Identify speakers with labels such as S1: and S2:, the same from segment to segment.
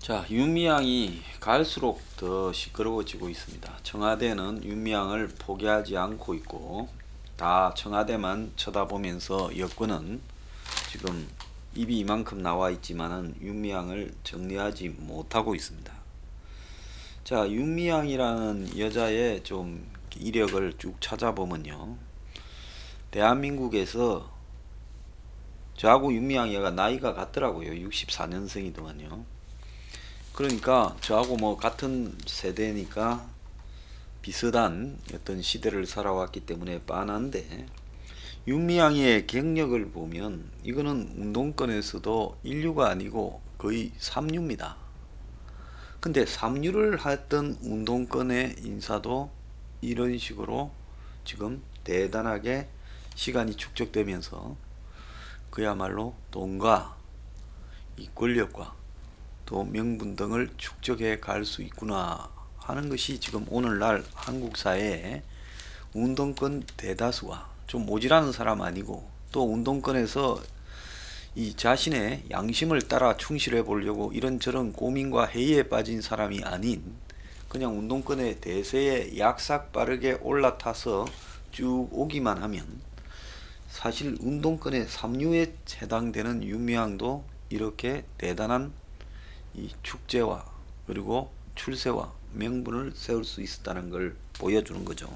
S1: 자, 윤미향이 갈수록 더 시끄러워지고 있습니다. 청와대는 윤미향을 포기하지 않고 있고 다 청와대만 쳐다보면서 여권은 지금 입이 이만큼 나와 있지만은 윤미향을 정리하지 못하고 있습니다. 자, 윤미향이라는 여자의 좀 이력을 쭉 찾아보면요. 대한민국에서 저하고 윤미향이가 나이가 같더라고요. 64년생이더만요. 그러니까 저하고 뭐 같은 세대니까 비슷한 어떤 시대를 살아왔기 때문에 빤한데, 윤미향의 경력을 보면 이거는 운동권에서도 인류가 아니고 거의 삼류입니다. 근데 삼류를 했던 운동권의 인사도 이런 식으로 지금 대단하게 시간이 축적되면서 그야말로 돈과 이 권력과 또 명분 등을 축적해 갈 수 있구나 하는 것이 지금 오늘날 한국 사회의 운동권 대다수가, 좀 모자라는 사람 아니고 또 운동권에서 이 자신의 양심을 따라 충실해 보려고 이런저런 고민과 회의에 빠진 사람이 아닌 그냥 운동권의 대세에 약삭 빠르게 올라타서 쭉 오기만 하면, 사실 운동권의 삼류에 해당되는 윤미향도 이렇게 대단한 이 축제와 그리고 출세와 명분을 세울 수 있었다는 걸 보여주는 거죠.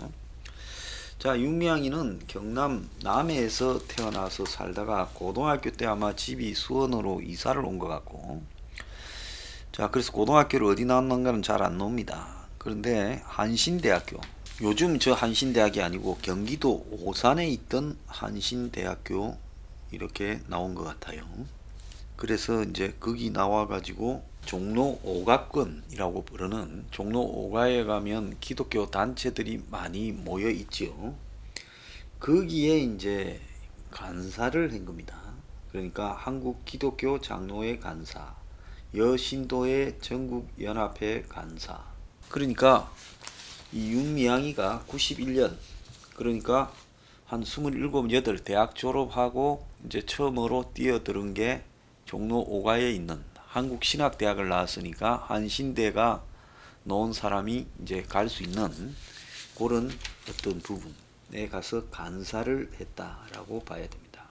S1: 자, 윤미향이는 경남 남해에서 태어나서 살다가 고등학교 때 아마 집이 수원으로 이사를 온 것 같고, 자, 그래서 고등학교를 어디 나왔는가는 잘 안 나옵니다. 그런데 한신대학교, 요즘 저 한신대학이 아니고 경기도 오산에 있던 한신대학교 이렇게 나온 것 같아요. 그래서 이제 거기 나와가지고 종로 오가권이라고 부르는, 종로 오가에 가면 기독교 단체들이 많이 모여 있지요. 거기에 이제 간사를 한 겁니다. 그러니까 한국 기독교 장로회 간사, 여신도회 전국연합회 간사. 그러니까 이 윤미향이가 91년, 그러니까 한 27, 8 대학 졸업하고 이제 처음으로 뛰어드는 게 종로 오가에 있는 한국신학대학을 나왔으니까 한신대가 놓은 사람이 이제 갈 수 있는 그런 어떤 부분에 가서 간사를 했다라고 봐야 됩니다.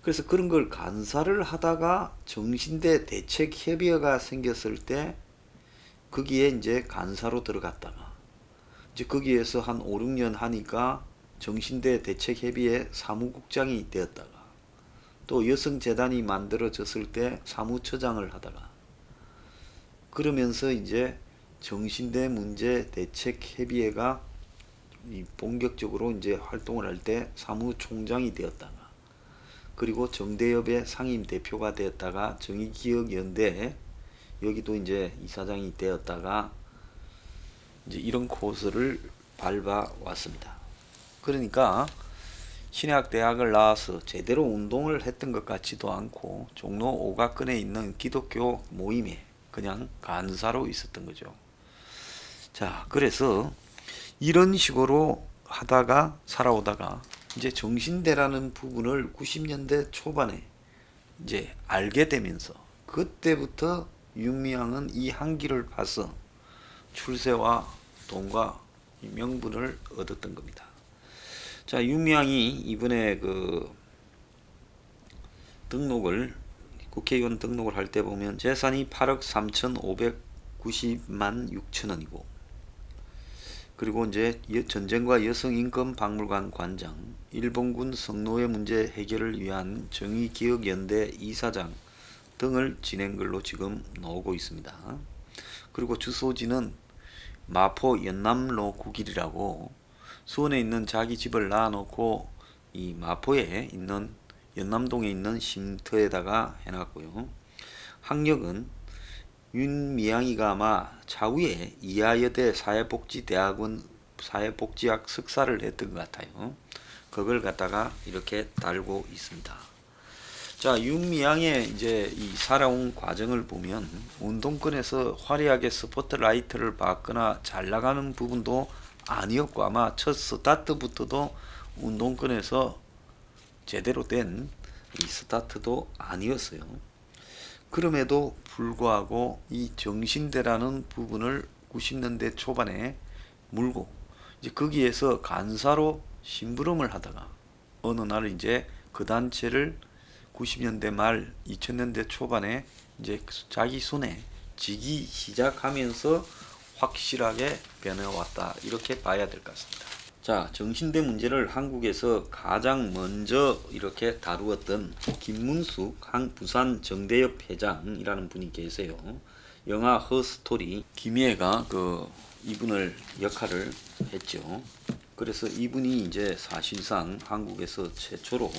S1: 그래서 그런 걸 간사를 하다가 정신대 대책협의회가 생겼을 때 거기에 이제 간사로 들어갔다가 이제 거기에서 한 5, 6년 하니까 정신대 대책협의회 사무국장이 되었다가 또 여성재단이 만들어졌을 때 사무처장을 하다가, 그러면서 이제 정신대 문제 대책협의회가 본격적으로 이제 활동을 할 때 사무총장이 되었다가, 그리고 정대협의 상임 대표가 되었다가 정의기억연대 여기도 이제 이사장이 되었다가 이제 이런 코스를 밟아 왔습니다. 그러니까 신학대학을 나와서 제대로 운동을 했던 것 같지도 않고 종로 오가권에 있는 기독교 모임에 그냥 간사로 있었던 거죠. 자, 그래서 이런 식으로 하다가 살아오다가 이제 정신대라는 부분을 90년대 초반에 이제 알게 되면서 그때부터 윤미향은 이 한기를 봐서 출세와 돈과 명분을 얻었던 겁니다. 자, 윤미향이 이번에 그 등록을, 국회의원 등록을 할 때 보면 재산이 8억 3,590만 6천 원이고, 그리고 이제 전쟁과 여성인권 박물관 관장, 일본군 성노예 문제 해결을 위한 정의기억연대 이사장 등을 지낸 걸로 지금 나오고 있습니다. 그리고 주소지는 마포 연남로 9길이라고, 수원에 있는 자기 집을 놔놓고 이 마포에 있는 연남동에 있는 쉼터에다가 해놨고요. 학력은 윤미향이가 아마 차후에 이하여대 사회복지대학원 사회복지학 석사를 했던 것 같아요. 그걸 갖다가 이렇게 달고 있습니다. 자, 윤미향의 이제 이 살아온 과정을 보면 운동권에서 화려하게 스포트라이트를 받거나 잘 나가는 부분도 아니었고, 아마 첫 스타트부터도 운동권에서 제대로 된 이 스타트도 아니었어요. 그럼에도 불구하고 이 정신대라는 부분을 90년대 초반에 물고 이제 거기에서 간사로 심부름을 하다가 어느 날 이제 그 단체를 90년대 말 2000년대 초반에 이제 자기 손에 쥐기 시작하면서 확실하게 변해왔다, 이렇게 봐야 될 것 같습니다. 자, 정신대 문제를 한국에서 가장 먼저 이렇게 다루었던 김문숙 부산 정대협 회장이라는 분이 계세요. 영화 허스토리 김희애가 이분을 역할을 했죠. 그래서 이분이 이제 사실상 한국에서 최초로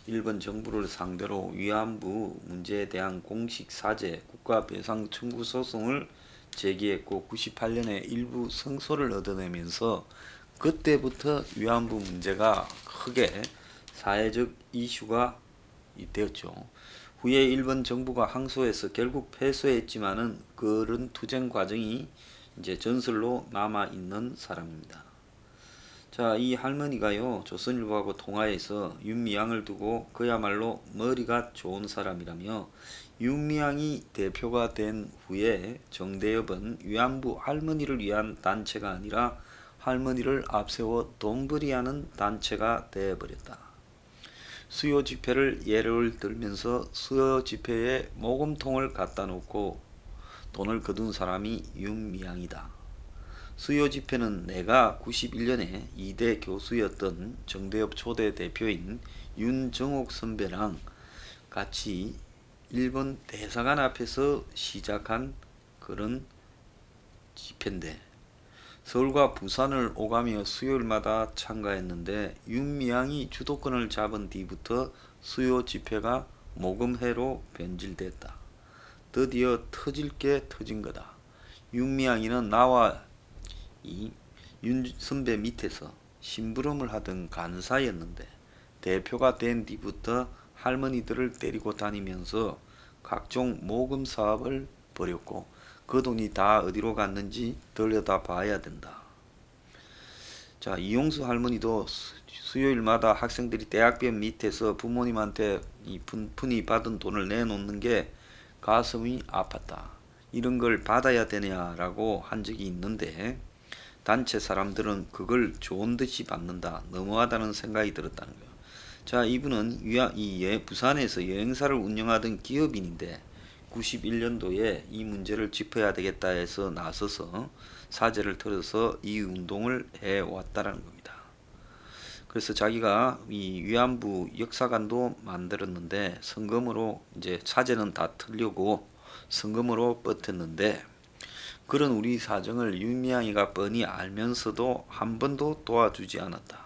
S1: 일본 정부를 상대로 위안부 문제에 대한 공식 사죄 국가배상 청구 소송을 제기했고 98년에 일부 성소를 얻어내면서 그때부터 위안부 문제가 크게 사회적 이슈가 되었죠. 후에 일본 정부가 항소해서 결국 패소했지만은 그런 투쟁 과정이 이제 전설로 남아 있는 사람입니다. 자, 이 할머니가요, 조선일보하고 통화에서 윤미향을 두고 그야말로 머리가 좋은 사람이라며 윤미향이 대표가 된 후에 정대협은 위안부 할머니를 위한 단체가 아니라 할머니를 앞세워 돈벌이하는 단체가 되어버렸다. 수요 집회를 예를 들면서 수요 집회에 모금통을 갖다 놓고 돈을 거둔 사람이 윤미향이다. 수요 집회는 내가 91년에 이대 교수였던 정대협 초대 대표인 윤정옥 선배랑 같이 일본 대사관 앞에서 시작한 그런 집회인데 서울과 부산을 오가며 수요일마다 참가했는데 윤미향이 주도권을 잡은 뒤부터 수요 집회가 모금회로 변질됐다. 드디어 터질 게 터진 거다. 윤미향이는 나와 이 윤 선배 밑에서 심부름을 하던 간사였는데 대표가 된 뒤부터 할머니들을 데리고 다니면서 각종 모금 사업을 벌였고 그 돈이 다 어디로 갔는지 들여다 봐야 된다. 자, 이용수 할머니도 수요일마다 학생들이 대학병 밑에서 부모님한테 이 분푼이 받은 돈을 내놓는 게 가슴이 아팠다. 이런 걸 받아야 되냐라고 한 적이 있는데 단체 사람들은 그걸 좋은 듯이 받는다, 너무하다는 생각이 들었다는 거예요. 자, 이분은 부산에서 여행사를 운영하던 기업인인데 91년도에 이 문제를 짚어야 되겠다 해서 나서서 사죄를 털어서 이 운동을 해왔다는 겁니다. 그래서 자기가 이 위안부 역사관도 만들었는데 성금으로 이제 사죄는 다 틀려고 성금으로 버텼는데 그런 우리 사정을 윤미향이가 뻔히 알면서도 한 번도 도와주지 않았다.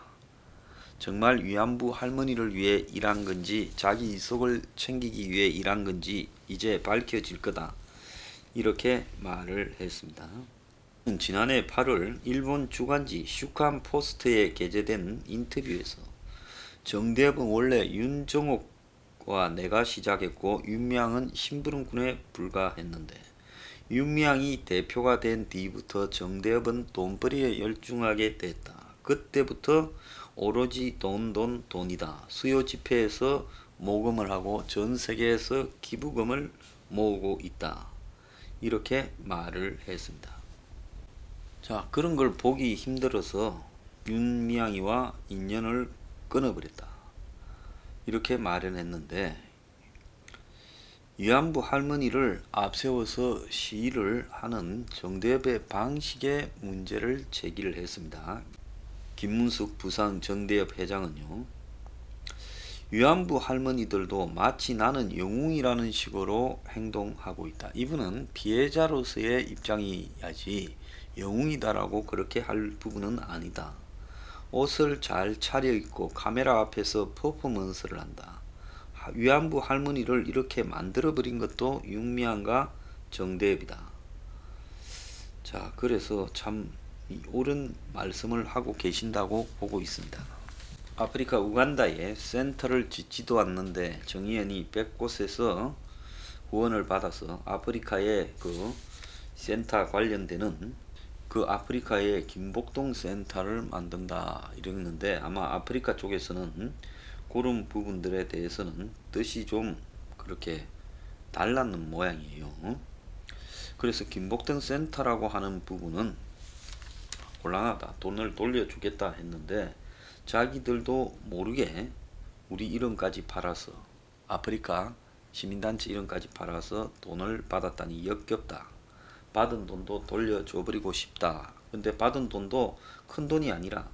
S1: 정말 위안부 할머니를 위해 일한 건지 자기 이속을 챙기기 위해 일한 건지 이제 밝혀질 거다, 이렇게 말을 했습니다. 지난해 8월 일본 주간지 슈칸 포스트에 게재된 인터뷰에서 정대협은 원래 윤정옥과 내가 시작했고 윤미향은 심부름꾼에 불과했는데 윤미향이 대표가 된 뒤부터 정대협은 돈벌이에 열중하게 됐다. 그때부터 오로지 돈이다. 수요 집회에서 모금을 하고 전 세계에서 기부금을 모으고 있다. 이렇게 말을 했습니다. 자, 그런 걸 보기 힘들어서 윤미향이와 인연을 끊어버렸다, 이렇게 말을 했는데 위안부 할머니를 앞세워서 시위를 하는 정대협의 방식의 문제를 제기를 했습니다. 김문숙 부산 정대협 회장은요, 위안부 할머니들도 마치 나는 영웅이라는 식으로 행동하고 있다. 이분은 피해자로서의 입장이야지 영웅이다라고 그렇게 할 부분은 아니다. 옷을 잘 차려입고 카메라 앞에서 퍼포먼스를 한다. 위안부 할머니를 이렇게 만들어버린 것도 윤미향과 정대협이다. 자, 그래서 참 옳은 말씀을 하고 계신다고 보고 있습니다. 아프리카 우간다에 센터를 짓지도 않는데 정의연이 100곳에서 후원을 받아서 아프리카의 그 센터 관련되는 그 아프리카의 김복동 센터를 만든다 이랬는데 아마 아프리카 쪽에서는 그런 부분들에 대해서는 뜻이 좀 그렇게 달랐는 모양이에요. 그래서 김복동 센터라고 하는 부분은 곤란하다, 돈을 돌려주겠다 했는데 자기들도 모르게 우리 이름까지 팔아서, 아프리카 시민단체 이름까지 팔아서 돈을 받았다니 역겹다, 받은 돈도 돌려줘버리고 싶다. 근데 받은 돈도 큰 돈이 아니라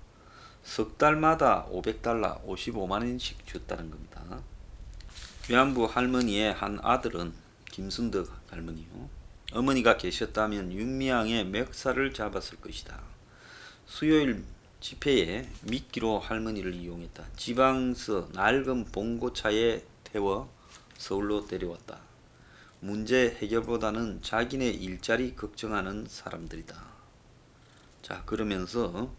S1: 석 달마다 500달러 55만원씩 줬다는 겁니다. 위안부 할머니의 한 아들은 김순덕 할머니요, 어머니가 계셨다면 윤미향의 멱살을 잡았을 것이다. 수요일 집회에 미끼로 할머니를 이용했다. 지방서 낡은 봉고차에 태워 서울로 데려왔다. 문제 해결보다는 자기네 일자리 걱정하는 사람들이다. 자, 그러면서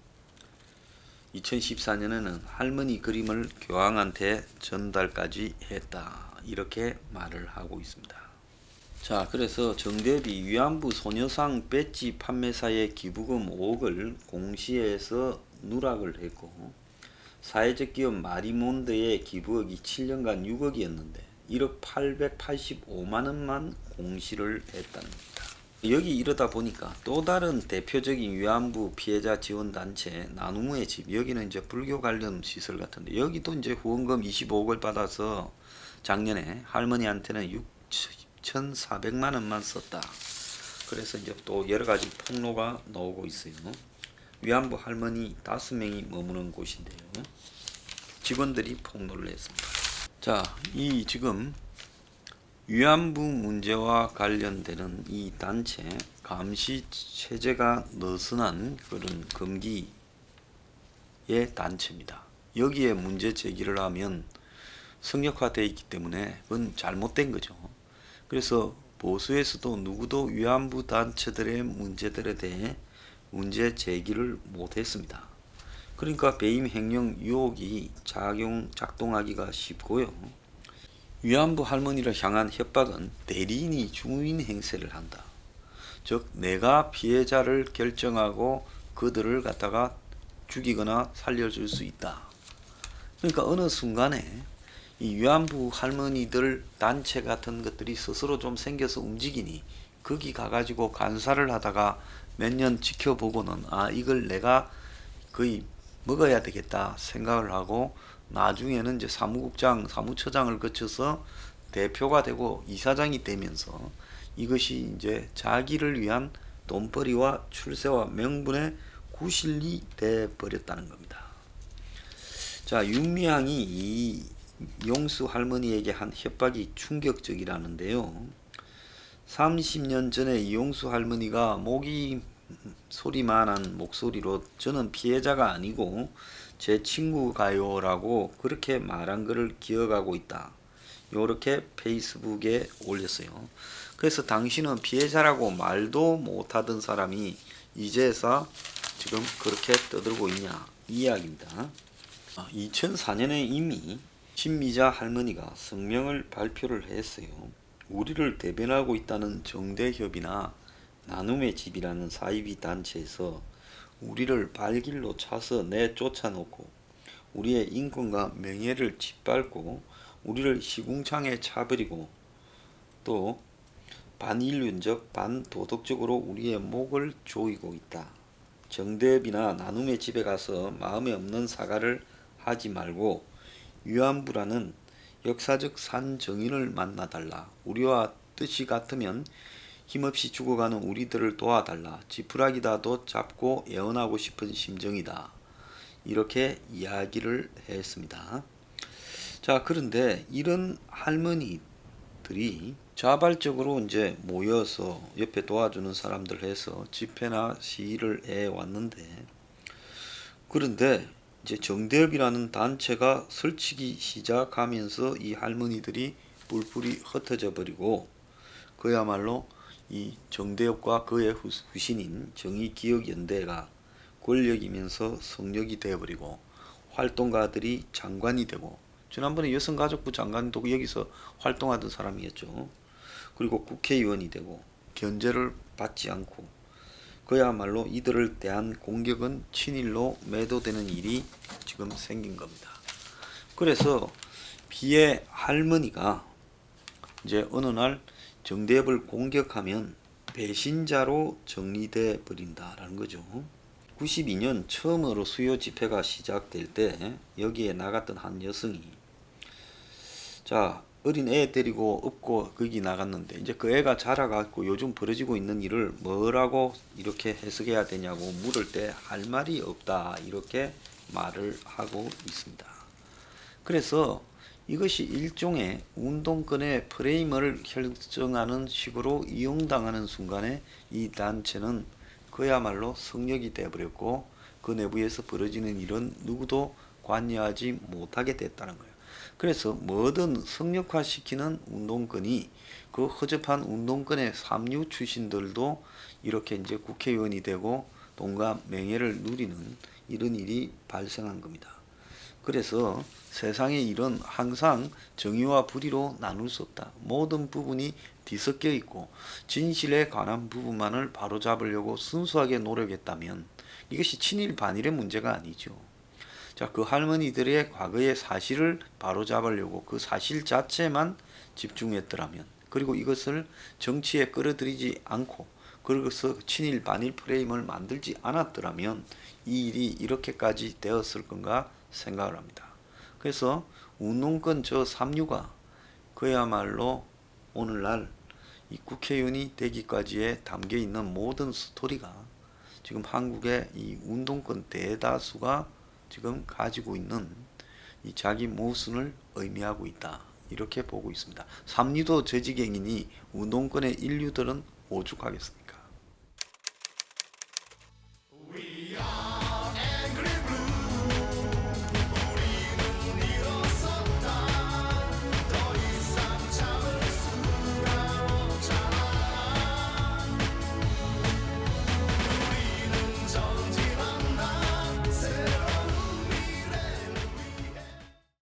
S1: 2014년에는 할머니 그림을 교황한테 전달까지 했다, 이렇게 말을 하고 있습니다. 자, 그래서 정대비 위안부 소녀상 배지 판매사의 기부금 5억을 공시에서 누락을 했고, 사회적 기업 마리몬드의 기부액이 7년간 6억이었는데 1억 885만원만 공시를 했다는 겁니다. 여기 이러다 보니까 또 다른 대표적인 위안부 피해자 지원단체 나눔의 집, 여기는 이제 불교 관련 시설 같은데 여기도 이제 후원금 25억을 받아서 작년에 할머니한테는 6,400만원만 썼다. 그래서 이제 또 여러가지 폭로가 나오고 있어요. 위안부 할머니 5명이 머무는 곳인데요, 직원들이 폭로를 했습니다. 자, 이 지금 위안부 문제와 관련되는 이 단체 감시 체제가 느슨한 그런 금기의 단체입니다. 여기에 문제 제기를 하면 성역화되어 있기 때문에 그건 잘못된 거죠. 그래서 보수에서도 누구도 위안부 단체들의 문제들에 대해 문제 제기를 못했습니다. 그러니까 배임 횡령 유혹이 작동하기가 쉽고요. 위안부 할머니를 향한 협박은 대리인이 주인 행세를 한다. 즉 내가 피해자를 결정하고 그들을 갖다가 죽이거나 살려줄 수 있다. 그러니까 어느 순간에 이 위안부 할머니들 단체 같은 것들이 스스로 좀 생겨서 움직이니 거기 가가지고 간사를 하다가 몇 년 지켜보고는 이걸 내가 거의 먹어야 되겠다 생각을 하고 나중에는 이제 사무국장, 사무처장을 거쳐서 대표가 되고 이사장이 되면서 이것이 이제 자기를 위한 돈벌이와 출세와 명분의 구실이 돼 버렸다는 겁니다. 자, 윤미향이 이 용수 할머니에게 한 협박이 충격적이라는데요. 30년 전에 이용수 할머니가 목이 소리만한 목소리로 저는 피해자가 아니고 제 친구가요 라고 그렇게 말한 것을 기억하고 있다, 요렇게 페이스북에 올렸어요. 그래서 당신은 피해자라고 말도 못하던 사람이 이제서 지금 그렇게 떠들고 있냐, 이 이야기입니다. 2004년에 이미 신미자 할머니가 성명을 발표를 했어요. 우리를 대변하고 있다는 정대협이나 나눔의 집이라는 사이비 단체에서 우리를 발길로 차서 내쫓아놓고 우리의 인권과 명예를 짓밟고 우리를 시궁창에 차버리고 또 반인륜적 반도덕적으로 우리의 목을 조이고 있다. 정대협이나 나눔의 집에 가서 마음에 없는 사과를 하지 말고 위안부라는 역사적 산정인을 만나달라. 우리와 뜻이 같으면 힘없이 죽어가는 우리들을 도와달라. 지푸라기다도 잡고 애원하고 싶은 심정이다. 이렇게 이야기를 했습니다. 자, 그런데 이런 할머니들이 자발적으로 이제 모여서 옆에 도와주는 사람들 해서 집회나 시위를 해 왔는데, 그런데 이제 정대협이라는 단체가 설치기 시작하면서 이 할머니들이 뿔뿔이 흩어져 버리고 그야말로 이 정대협과 그의 후신인 정의기억연대가 권력이면서 성역이 되어버리고 활동가들이 장관이 되고, 지난번에 여성가족부 장관도 여기서 활동하던 사람이었죠. 그리고 국회의원이 되고 견제를 받지 않고 그야말로 이들을 대한 공격은 친일로 매도되는 일이 지금 생긴 겁니다. 그래서 비의 할머니가 이제 어느 날 정대협을 공격하면 배신자로 정리돼 버린다라는 거죠. 92년 처음으로 수요 집회가 시작될 때 여기에 나갔던 한 여성이 자 어린 애 데리고 업고 거기 나갔는데 이제 그 애가 자라가지고 요즘 벌어지고 있는 일을 뭐라고 이렇게 해석해야 되냐고 물을 때 할 말이 없다 이렇게 말을 하고 있습니다. 그래서 이것이 일종의 운동권의 프레임을 결정하는 식으로 이용당하는 순간에 이 단체는 그야말로 성역이 되어버렸고 그 내부에서 벌어지는 일은 누구도 관여하지 못하게 됐다는 거예요. 그래서 뭐든 성역화시키는 운동권이 그 허접한 운동권의 삼류 출신들도 이렇게 이제 국회의원이 되고 돈과 명예를 누리는 이런 일이 발생한 겁니다. 그래서 세상의 일은 항상 정의와 불의로 나눌 수 없다. 모든 부분이 뒤섞여 있고 진실에 관한 부분만을 바로잡으려고 순수하게 노력했다면 이것이 친일 반일의 문제가 아니죠. 자, 그 할머니들의 과거의 사실을 바로잡으려고 그 사실 자체만 집중했더라면 그리고 이것을 정치에 끌어들이지 않고 그래서 친일 반일 프레임을 만들지 않았더라면 이 일이 이렇게까지 되었을 건가 생각을 합니다. 그래서 운동권 저 삼류가 그야말로 오늘날 이 국회의원이 되기까지에 담겨 있는 모든 스토리가 지금 한국의 이 운동권 대다수가 지금 가지고 있는 이 자기 모순을 의미하고 있다. 이렇게 보고 있습니다. 삼류도 저 지경이니 운동권의 인류들은 오죽하겠습니까?